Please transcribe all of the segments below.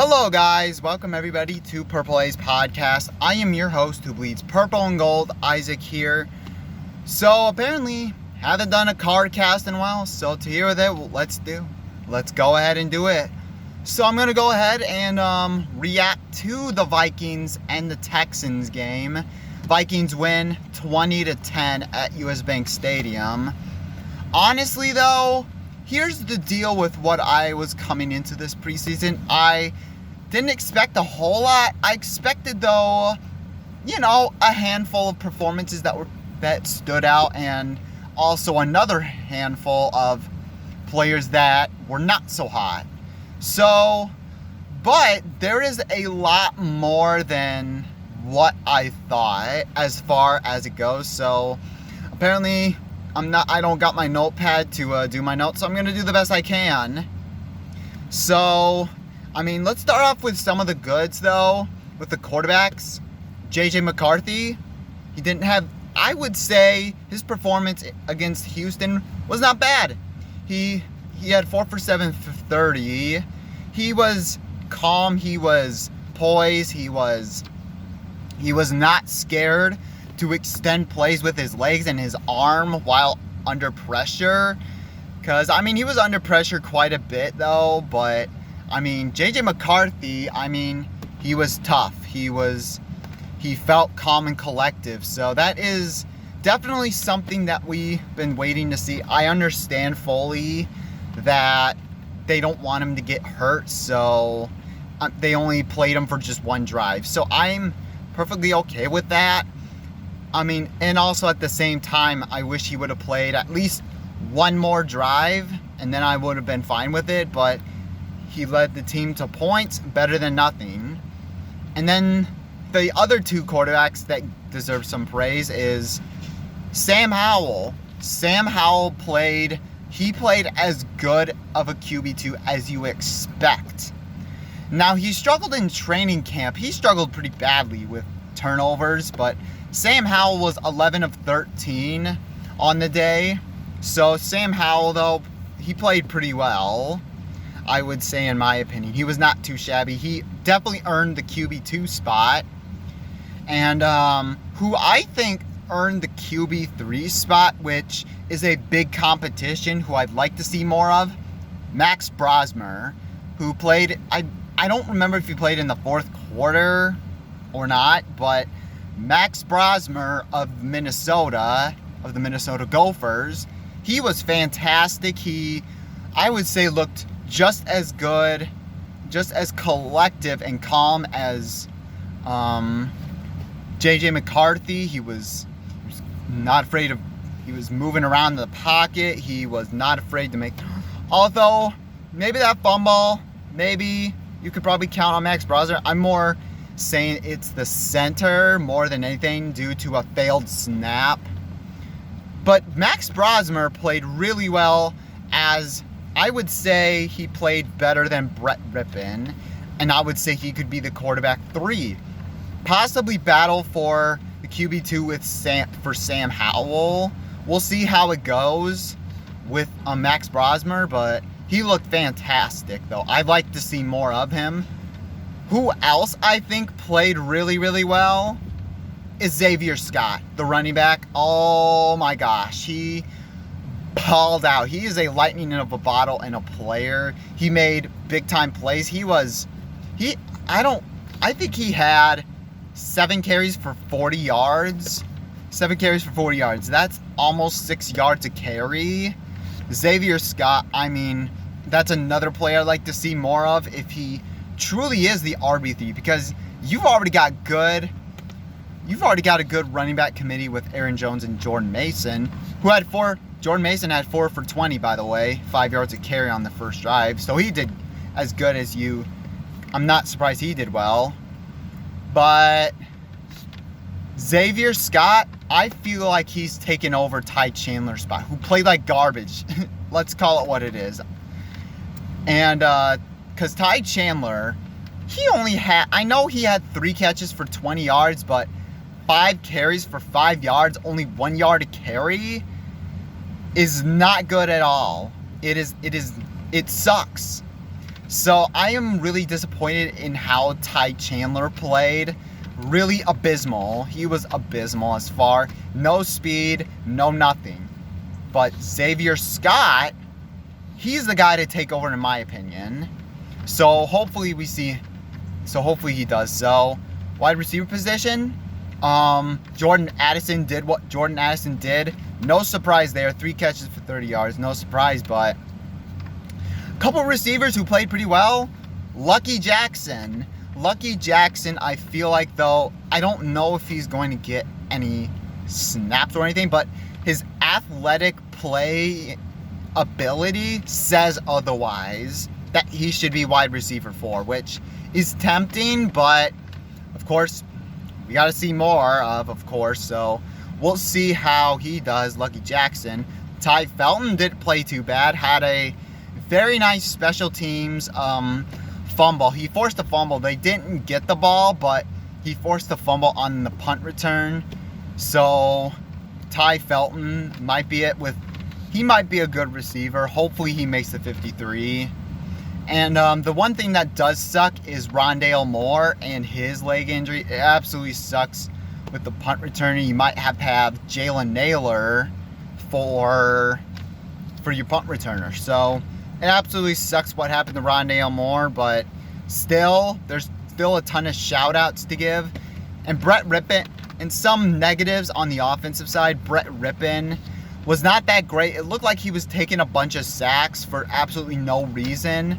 Hello guys, welcome everybody to Purple A's podcast. I am your host who bleeds purple and gold, Isaac here. So apparently, haven't done a card cast in a while, so to hear with it, let's go ahead and do it. So I'm going to go ahead and react to the Vikings and the Texans game. Vikings win 20-10 at US Bank Stadium. Honestly though, here's the deal with what I was coming into this preseason. I didn't expect a whole lot. I expected though, a handful of performances that stood out, and also another handful of players that were not so hot. So, but there is a lot more than what I thought as far as it goes. So apparently I don't got my notepad to do my notes, so I'm going to do the best I can. So, let's start off with some of the goods, though, with the quarterbacks. J.J. McCarthy, I would say his performance against Houston was not bad. He had 4 for 7 for 30. He was calm, he was poised, he was not scared to extend plays with his legs and his arm while under pressure. Because, he was under pressure quite a bit, though. But, J.J. McCarthy, he was tough. He felt calm and collective. So that is definitely something that we've been waiting to see. I understand fully that they don't want him to get hurt. So they only played him for just one drive. So I'm perfectly okay with that. And also at the same time, I wish he would have played at least one more drive, and then I would have been fine with it, but he led the team to points, better than nothing. And then the other two quarterbacks that deserve some praise is Sam Howell. Sam Howell played as good of a QB2 as you expect. Now, he struggled in training camp. He struggled pretty badly with turnovers, but Sam Howell was 11 of 13 on the day. So Sam Howell, though, he played pretty well, I would say, in my opinion. He was not too shabby. He definitely earned the QB2 spot. And who I think earned the QB3 spot, which is a big competition, who I'd like to see more of, Max Brosmer, who played, I don't remember if he played in the fourth quarter or not, but Max Brosmer of the Minnesota Gophers, he was fantastic. He, I would say, looked just as good, just as collective and calm as J.J. McCarthy. He was not afraid of, he was moving around the pocket. He was not afraid to make, although maybe that fumble, maybe you could probably count on Max Brosmer. I'm more saying it's the center more than anything due to a failed snap. But Max Brosmer played really well, as I would say he played better than Brett Rippon, and I would say he could be the quarterback 3. Possibly battle for the QB2 with Sam Howell. We'll see how it goes with Max Brosmer, but he looked fantastic, though. I'd like to see more of him. Who else I think played really, really well is Xavier Scott, the running back. Oh my gosh, he balled out. He is a lightning in a bottle and a player. He made big time plays. I think he had 7 carries for 40 yards. 7 carries for 40 yards. That's almost 6 yards a carry. Xavier Scott, that's another player I'd like to see more of if he truly is the RB3, because you've already got a good running back committee with Aaron Jones and Jordan Mason, Jordan Mason had 4 for 20, by the way, 5 yards a carry on the first drive, so he did as good as you. I'm not surprised he did well. But Xavier Scott, I feel like he's taken over Ty Chandler's spot, who played like garbage. Let's call it what it is. And because Ty Chandler, I know he had 3 catches for 20 yards, but 5 carries for 5 yards, only 1 yard a carry, is not good at all. It sucks. So I am really disappointed in how Ty Chandler played. Really abysmal. He was abysmal as far. No speed, no nothing. But Xavier Scott, he's the guy to take over in my opinion. So hopefully he does so. Wide receiver position, Jordan Addison did what Jordan Addison did. No surprise there. 3 catches for 30 yards. No surprise, but a couple receivers who played pretty well. Lucky Jackson, I feel like, though, I don't know if he's going to get any snaps or anything, but his athletic play ability says otherwise, that he should be wide receiver 4, which is tempting, but of course, we got to see more of course, so we'll see how he does. Lucky Jackson. Ty Felton didn't play too bad, had a very nice special teams fumble. He forced a fumble. They didn't get the ball, but he forced a fumble on the punt return. So Ty Felton might be he might be a good receiver. Hopefully he makes the 53. And the one thing that does suck is Rondale Moore and his leg injury. It absolutely sucks with the punt returner. You might have to have Jalen Naylor for your punt returner. So it absolutely sucks what happened to Rondale Moore, but still, there's still a ton of shout-outs to give. And Brett Rippon, and some negatives on the offensive side, Brett Rippon was not that great. It looked like he was taking a bunch of sacks for absolutely no reason.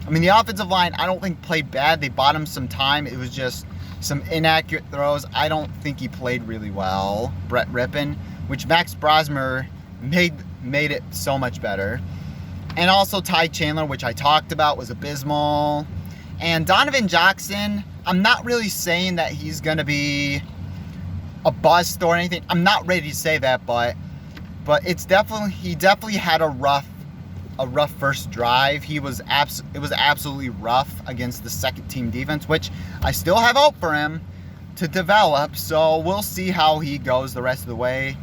I mean, the offensive line, I don't think played bad. They bought him some time. It was just some inaccurate throws. I don't think he played really well, Brett Rippon, which Max Brosmer made it so much better. And also Ty Chandler, which I talked about, was abysmal. And Donovan Jackson, I'm not really saying that he's going to be a bust or anything. I'm not ready to say that, but he definitely had a rough first drive. It was absolutely rough against the second team defense, which I still have hope for him to develop. So we'll see how he goes the rest of the way.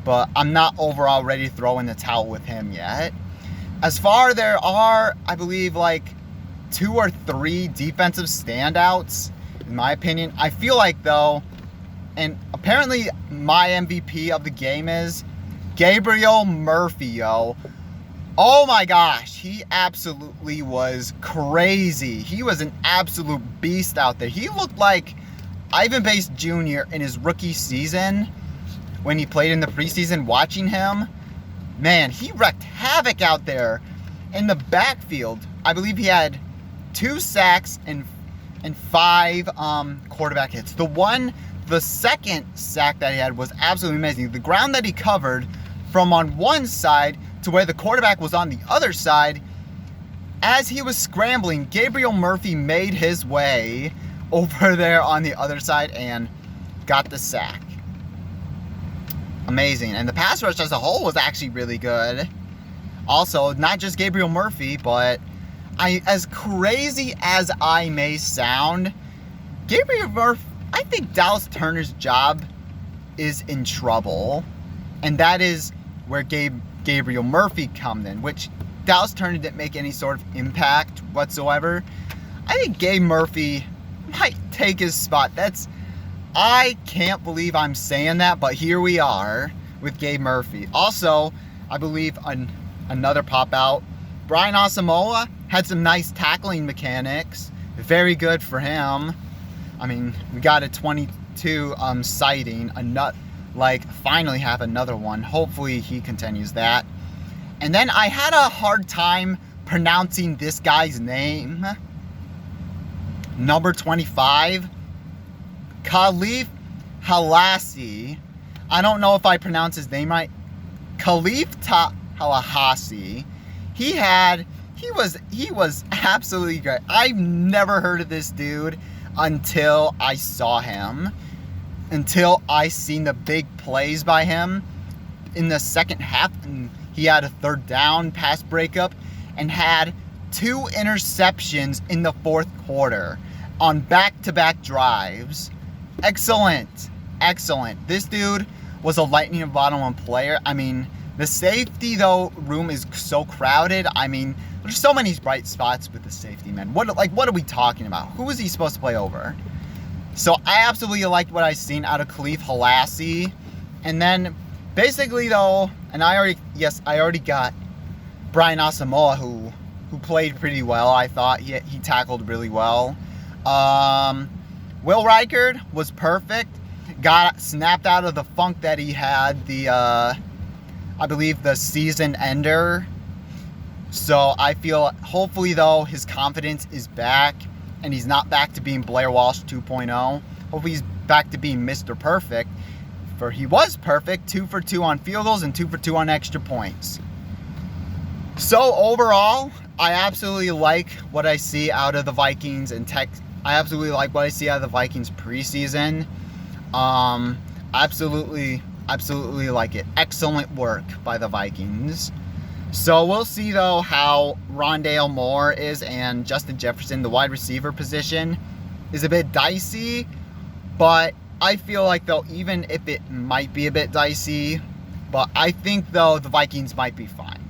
But I'm not overall ready to throw in the towel with him yet. As far, there are, I believe, like 2 or 3 defensive standouts, in my opinion. I feel like, though, and apparently my MVP of the game is Gabriel Murphy, yo. Oh my gosh, he absolutely was crazy. He was an absolute beast out there. He looked like Ivan Bates Jr. in his rookie season when he played in the preseason. Watching him, man, he wreaked havoc out there in the backfield. I believe he had 2 sacks and 5 quarterback hits. The second sack that he had was absolutely amazing. The ground that he covered from on one side to where the quarterback was on the other side, as he was scrambling, Gabriel Murphy made his way over there on the other side and got the sack. Amazing. And the pass rush as a whole was actually really good. Also, not just Gabriel Murphy, but as crazy as I may sound, Gabriel Murphy, I think Dallas Turner's job is in trouble. And that is where Gabriel Murphy come in, which Dallas Turner didn't make any sort of impact whatsoever. I think Gabe Murphy might take his spot. I can't believe I'm saying that, but here we are with Gabe Murphy. Also, I believe another pop out, Brian Asamoah had some nice tackling mechanics. Very good for him. I mean, we got a 22 sighting, finally have another one. Hopefully he continues that. And then I had a hard time pronouncing this guy's name. Number 25, Khalif Halassi. I don't know if I pronounced his name right. Khalif Halassi. He was absolutely great. I've never heard of this dude until I saw him. Until I seen the big plays by him in the second half. And he had a 3rd down pass breakup and had 2 interceptions in the 4th quarter on back-to-back drives. Excellent. This dude was a lightning in bottom 1 player. I mean, the safety, though, room is so crowded. I mean, There's so many bright spots with the safety, man. What are we talking about? Who is he supposed to play over? So I absolutely liked what I seen out of Khalif Halassi. And then basically though, and I already got Brian Asamoah who played pretty well. I thought he tackled really well. Will Reichard was perfect. Got snapped out of the funk that he had, I believe the season ender. So I feel hopefully though his confidence is back and he's not back to being Blair Walsh 2.0. Hopefully he's back to being Mr. Perfect. For he was perfect, 2 for 2 on field goals and 2 for 2 on extra points. So overall, I absolutely like what I see out of the Vikings and I absolutely like what I see out of the Vikings preseason. Absolutely like it. Excellent work by the Vikings. So we'll see though how Rondale Moore is, and Justin Jefferson, the wide receiver position, is a bit dicey. But I feel like though, even if it might be a bit dicey, but I think though the Vikings might be fine.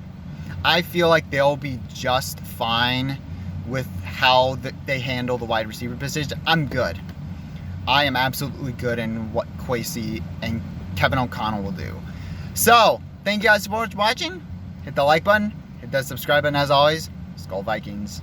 I feel like they'll be just fine with how they handle the wide receiver position. I'm good. I am absolutely good in what Kwesi and Kevin O'Connell will do. So, thank you guys so much for watching. Hit the like button. Hit that subscribe button as always. Skol Vikings.